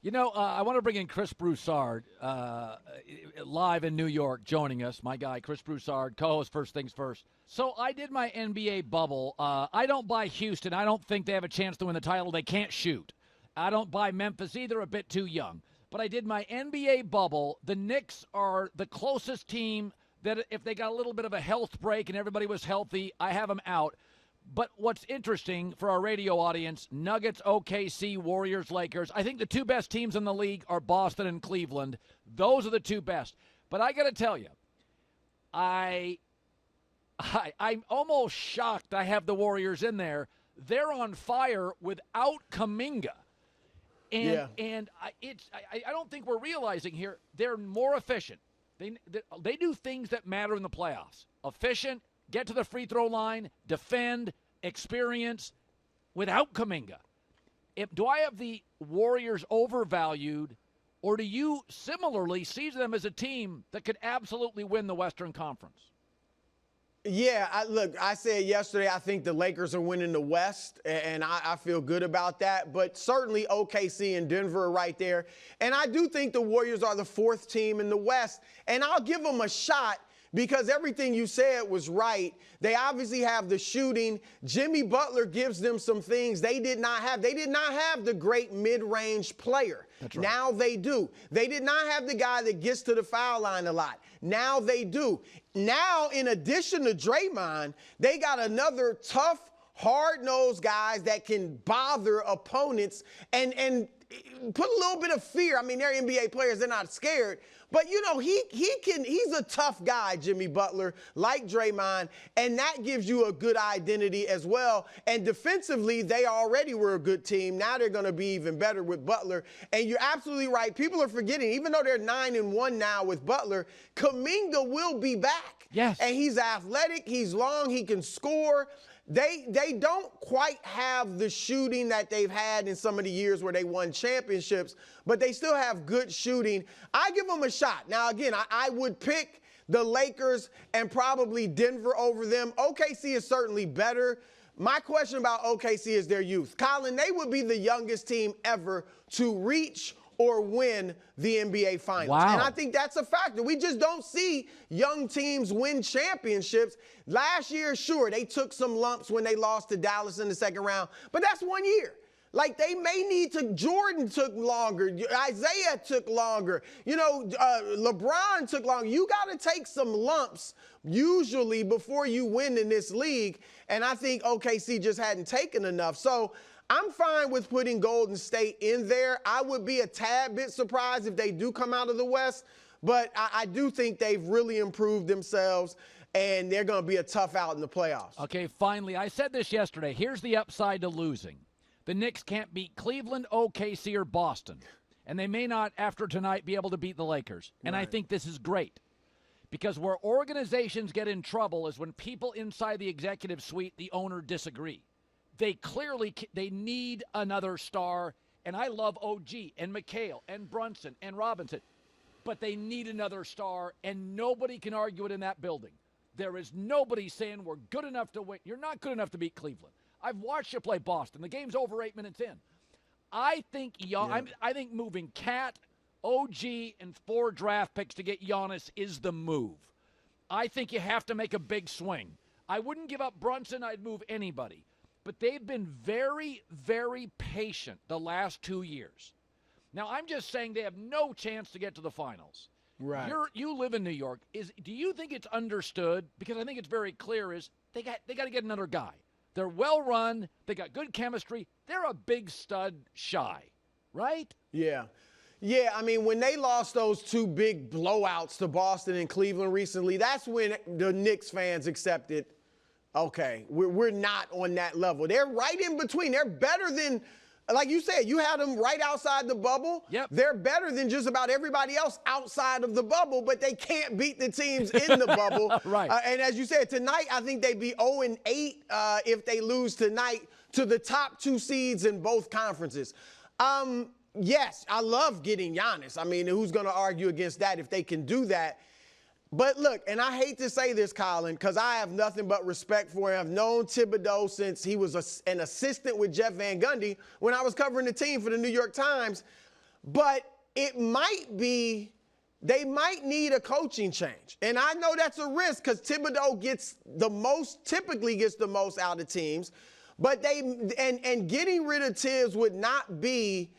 I want to bring in Chris Broussard, live in New York, joining us. My guy, Chris Broussard, co-host First Things First. So I did my NBA bubble. I don't buy Houston. I don't think they have a chance to win the title. They can't shoot. I don't buy Memphis either, a bit too young. But I did my NBA bubble. The Knicks are the closest team that if they got a little bit of a health break and everybody was healthy, I have them out. But what's interesting for our radio audience, Nuggets, OKC, Warriors, Lakers, I think the two best teams in the league are Boston and Cleveland. Those are the two best. But I got to tell you, I'm almost shocked I have the Warriors in there. They're on fire without Kuminga. And I don't think we're realizing here, they're more efficient. They do things that matter in the playoffs. Efficient, get to the free throw line, defend, experience, without Kuminga. Do I have the Warriors overvalued, or do you similarly see them as a team that could absolutely win the Western Conference? Yeah, I said yesterday I think the Lakers are winning the West, and I feel good about that. But certainly OKC and Denver are right there. And I do think the Warriors are the fourth team in the West, and I'll give them a shot because everything you said was right. They obviously have the shooting. Jimmy Butler gives them some things they did not have. They did not have the great mid-range player. That's right. Now they do. They did not have the guy that gets to the foul line a lot. Now they do. Now, in addition to Draymond, they got another tough, hard-nosed guys that can bother opponents and put a little bit of fear. I mean, they're NBA players. They're not scared. But, he's a tough guy, Jimmy Butler, like Draymond, and that gives you a good identity as well. And defensively, they already were a good team. Now they're going to be even better with Butler. And you're absolutely right. People are forgetting, even though they're 9-1 now with Butler, Kuminga will be back. Yes. And he's athletic, he's long, he can score. They don't quite have the shooting that they've had in some of the years where they won championships, but they still have good shooting. I give them a shot. Now, again, I would pick the Lakers and probably Denver over them. OKC is certainly better. My question about OKC is their youth. Colin, they would be the youngest team ever to reach or win the NBA Finals. Wow. And I think that's a factor. We just don't see young teams win championships. Last year, sure, they took some lumps when they lost to Dallas in the second round, but that's 1 year. Like, they may need to. Jordan took longer. Isaiah took longer. LeBron took longer. You got to take some lumps usually before you win in this league, and I think OKC just hadn't taken enough. So I'm fine with putting Golden State in there. I would be a tad bit surprised if they do come out of the West, but I do think they've really improved themselves, and they're going to be a tough out in the playoffs. Okay, finally, I said this yesterday. Here's the upside to losing. The Knicks can't beat Cleveland, OKC, or Boston, and they may not, after tonight, be able to beat the Lakers. And right. I think this is great because where organizations get in trouble is when people inside the executive suite, the owner, disagree. They need another star, and I love OG and McHale and Brunson and Robinson, but they need another star, and nobody can argue it in that building. There is nobody saying we're good enough to win. You're not good enough to beat Cleveland. I've watched you play Boston. The game's over 8 minutes in. I think I think moving Cat, OG, and 4 draft picks to get Giannis is the move. I think you have to make a big swing. I wouldn't give up Brunson. I'd move anybody. But they've been very, very patient the last 2 years. Now, I'm just saying they have no chance to get to the finals. Right. You live in New York. Do you think it's understood? Because I think it's very clear is they got to get another guy. They're well run. They got good chemistry. They're a big stud shy, right? Yeah. Yeah, I mean, when they lost those 2 big blowouts to Boston and Cleveland recently, that's when the Knicks fans accepted, okay, we're not on that level. They're right in between. They're better than, like you said, you had them right outside the bubble. Yep. They're better than just about everybody else outside of the bubble, but they can't beat the teams in the bubble. Right. And as you said, tonight, I think they'd be 0-8 if they lose tonight to the top 2 seeds in both conferences. Yes, I love getting Giannis. I mean, who's going to argue against that if they can do that? But look, and I hate to say this, Colin, because I have nothing but respect for him. I've known Thibodeau since he was an assistant with Jeff Van Gundy when I was covering the team for the New York Times. but it might be they might need a coaching change. And I know that's a risk because Thibodeau typically gets the most out of teams. But getting rid of Tibbs would not be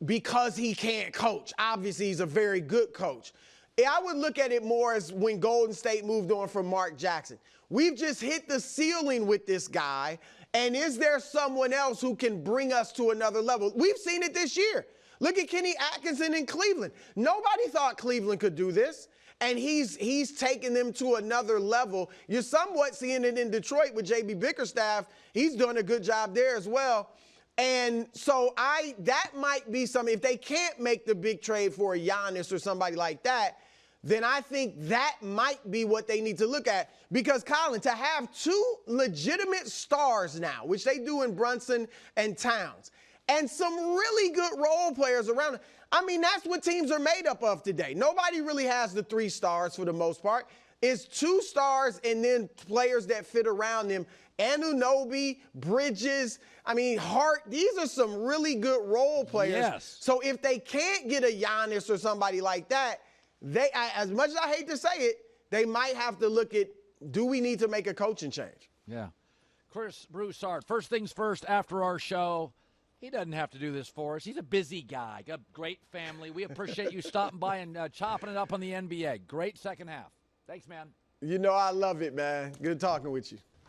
because he can't coach. Obviously, he's a very good coach. I would look at it more as when Golden State moved on from Mark Jackson. We've just hit the ceiling with this guy, and is there someone else who can bring us to another level? We've seen it this year. Look at Kenny Atkinson in Cleveland. Nobody thought Cleveland could do this, and he's taken them to another level. You're somewhat seeing it in Detroit with J.B. Bickerstaff. He's doing a good job there as well. And so that might be something. If they can't make the big trade for a Giannis or somebody like that, then I think that might be what they need to look at. Because, Colin, to have two legitimate stars now, which they do in Brunson and Towns, and some really good role players around them, I mean, that's what teams are made up of today. Nobody really has the three stars for the most part. It's two stars and then players that fit around them. Anunoby, Bridges, Hart, these are some really good role players. Yes. So if they can't get a Giannis or somebody like that, as much as I hate to say it, they might have to look at, do we need to make a coaching change? Yeah. Chris Broussard, first things first, after our show, he doesn't have to do this for us. He's a busy guy, got a great family. We appreciate you stopping by and chopping it up on the NBA. Great second half. Thanks, man. You know I love it, man. Good talking with you.